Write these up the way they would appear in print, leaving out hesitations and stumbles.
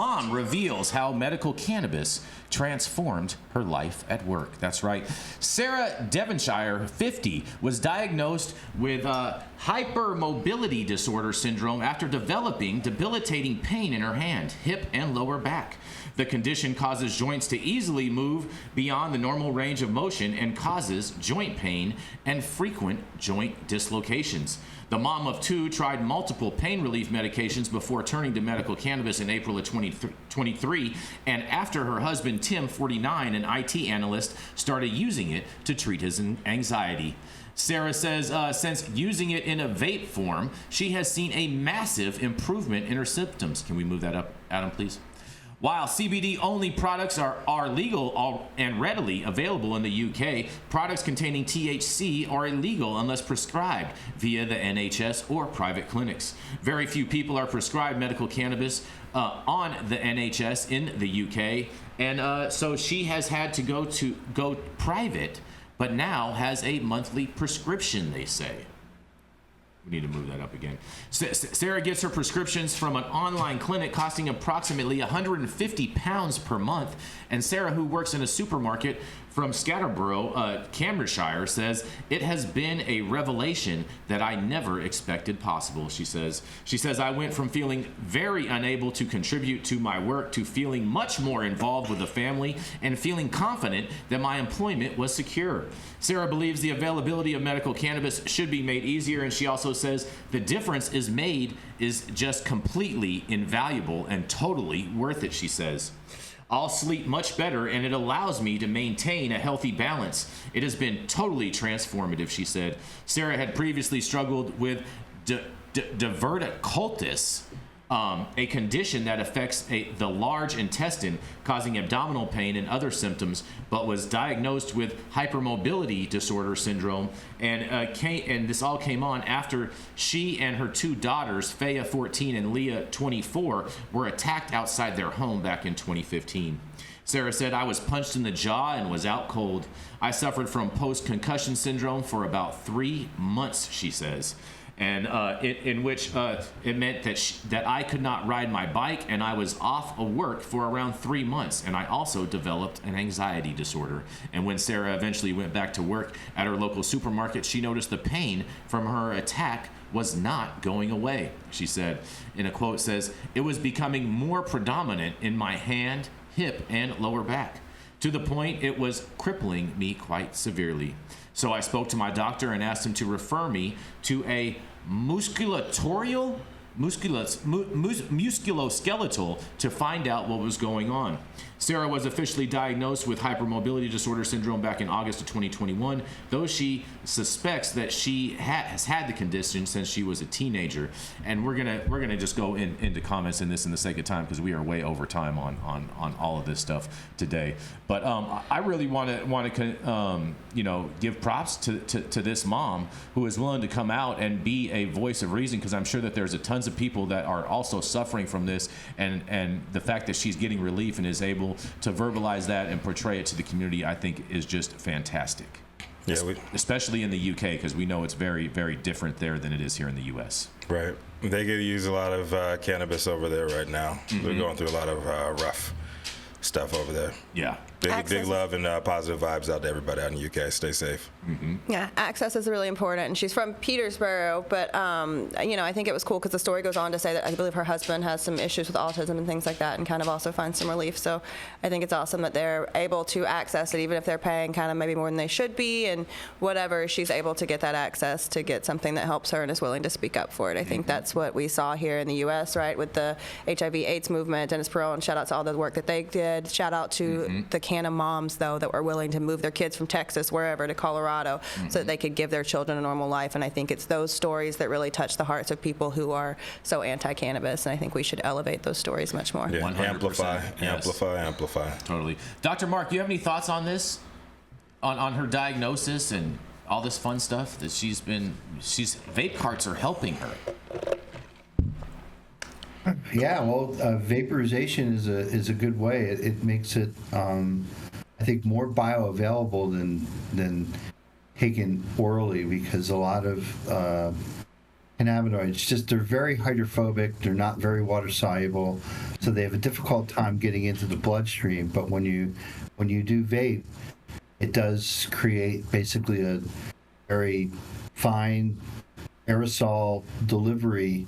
Mom reveals how medical cannabis transformed her life at work. That's right. Sarah Devonshire, 50, was diagnosed with hypermobility disorder syndrome after developing debilitating pain in her hand, hip, and lower back. The condition causes joints to easily move beyond the normal range of motion and causes joint pain and frequent joint dislocations. The mom of two tried multiple pain relief medications before turning to medical cannabis in April of 2023, and after her husband, Tim, 49, an IT analyst, started using it to treat his anxiety. Sarah says since using it in a vape form, she has seen a massive improvement in her symptoms. Can we move that up, Adam, please? While CBD-only products are legal and readily available in the UK, products containing THC are illegal unless prescribed via the NHS or private clinics. Very few people are prescribed medical cannabis on the NHS in the UK, and so she has had to go private, but now has a monthly prescription, they say. We need to move that up again. Sarah gets her prescriptions from an online clinic costing approximately £150 per month. And Sarah, who works in a supermarket from Scatterborough, Cambridgeshire, says, "It has been a revelation that I never expected possible," she says. She says, "I went from feeling very unable to contribute to my work to feeling much more involved with the family and feeling confident that my employment was secure." Sarah believes the availability of medical cannabis should be made easier, and she also says the difference is just completely invaluable and totally worth it, she says. "I'll sleep much better, and it allows me to maintain a healthy balance. It has been totally transformative," she said. Sarah had previously struggled with diverticulitis, a condition that affects the large intestine, causing abdominal pain and other symptoms, but was diagnosed with hypermobility disorder syndrome, and this all came on after she and her two daughters, Faya, 14, and Leah, 24, were attacked outside their home back in 2015. Sarah said, "I was punched in the jaw and was out cold. I suffered from post-concussion syndrome for about 3 months," she says. And in which it meant that I could not ride my bike, and I was off of work for around 3 months, and I also developed an anxiety disorder. And when Sarah eventually went back to work at her local supermarket, she noticed the pain from her attack was not going away, she said. In a quote, says, "It was becoming more predominant in my hand, hip, and lower back, to the point it was crippling me quite severely. So I spoke to my doctor and asked him to refer me to a musculoskeletal to find out what was going on." Sarah was officially diagnosed with hypermobility disorder syndrome back in August of 2021, though she suspects that she has had the condition since she was a teenager. And we're gonna just go into comments in this in the sake of time, because we are way over time on all of this stuff today. But I really want to give props to this mom who is willing to come out and be a voice of reason, because I'm sure that there's tons of people that are also suffering from this, and the fact that she's getting relief and is able to verbalize that and portray it to the community, I think, is just fantastic. Yeah, especially in the UK, because we know it's very, very different there than it is here in the US. Right. They get to use a lot of cannabis over there right now. Mm-hmm. They're going through a lot of rough stuff over there. Yeah. Big love and positive vibes out to everybody out in the UK. Stay safe. Mm-hmm. Yeah, access is really important. And she's from Peterborough, but I think it was cool because the story goes on to say that I believe her husband has some issues with autism and things like that, and kind of also finds some relief. So I think it's awesome that they're able to access it, even if they're paying kind of maybe more than they should be, and whatever. She's able to get that access to get something that helps her and is willing to speak up for it. I think that's what we saw here in the U.S., right, with the HIV/AIDS movement. Dennis Perot, and shout out to all the work that they did. Shout out to the Canna moms, though, that were willing to move their kids from Texas, wherever, to Colorado, so that they could give their children a normal life. And I think it's those stories that really touch the hearts of people who are so anti-cannabis, and I think we should elevate those stories much more. Yeah, 100%. Amplify. Totally. Dr. Mark, do you have any thoughts on this? On her diagnosis and all this fun stuff that vape carts are helping her? Yeah, well, vaporization is a good way. It makes it, I think, more bioavailable than taken orally, because a lot of cannabinoids. Just they're very hydrophobic. They're not very water soluble, so they have a difficult time getting into the bloodstream. But when you do vape, it does create basically a very fine aerosol delivery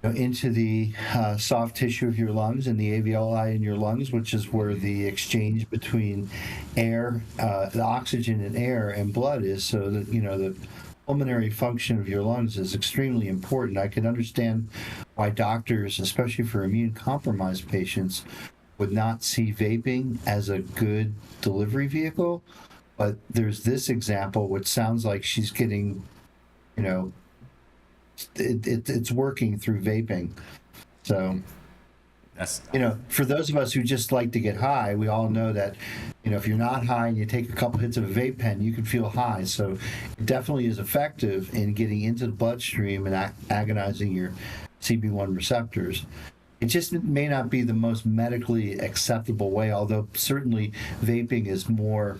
into the soft tissue of your lungs and the alveoli in your lungs, which is where the exchange between air, the oxygen and air and blood is. So that the pulmonary function of your lungs is extremely important. I can understand why doctors, especially for immune compromised patients, would not see vaping as a good delivery vehicle. But there's this example, which sounds like she's getting, it's working through vaping. So, for those of us who just like to get high, we all know that, if you're not high and you take a couple hits of a vape pen, you can feel high. So it definitely is effective in getting into the bloodstream and agonizing your CB1 receptors. It just may not be the most medically acceptable way, although certainly vaping is more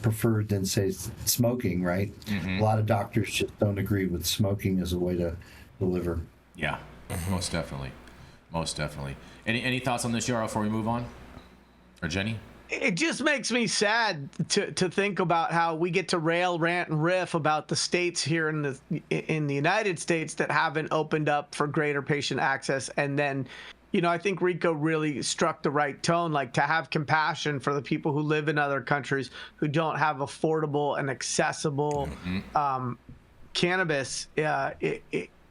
preferred than, say, smoking, right? Mm-hmm. A lot of doctors just don't agree with smoking as a way to deliver. Yeah, most definitely. Most definitely. Any thoughts on this, Yarrow, before we move on? Or Jenny? It just makes me sad to think about how we get to rail, rant, and riff about the states here in the United States that haven't opened up for greater patient access. And then, I think Rico really struck the right tone, like to have compassion for the people who live in other countries who don't have affordable and accessible cannabis.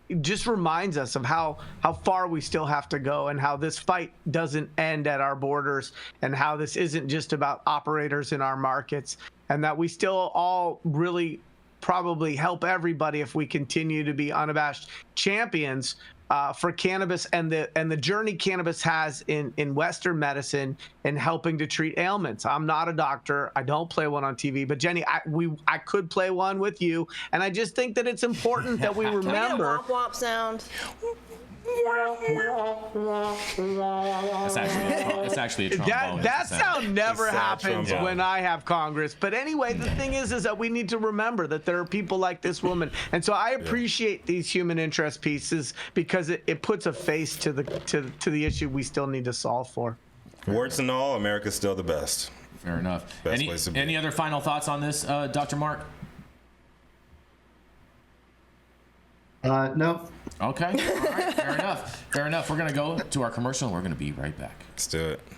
It just reminds us of how far we still have to go, and how this fight doesn't end at our borders, and how this isn't just about operators in our markets, and that we still all really probably help everybody if we continue to be unabashed champions for cannabis and the journey cannabis has in Western medicine and helping to treat ailments. I'm not a doctor. I don't play one on TV, but Jenny, I could play one with you, and I just think that it's important that we remember. Can we get a womp womp sound? It's actually a trombone. That sound never It's a happens trombone. when I have Congress. But anyway, the thing is that we need to remember that there are people like this woman, and so I appreciate these human interest pieces because it puts a face to the issue we still need to solve for. Warts and all, America's still the best. Fair enough. Best place to be. Any other final thoughts on this, Dr. Mark? No. Okay. All right. Fair enough. Fair enough. We're going to go to our commercial, and we're going to be right back. Let's do it.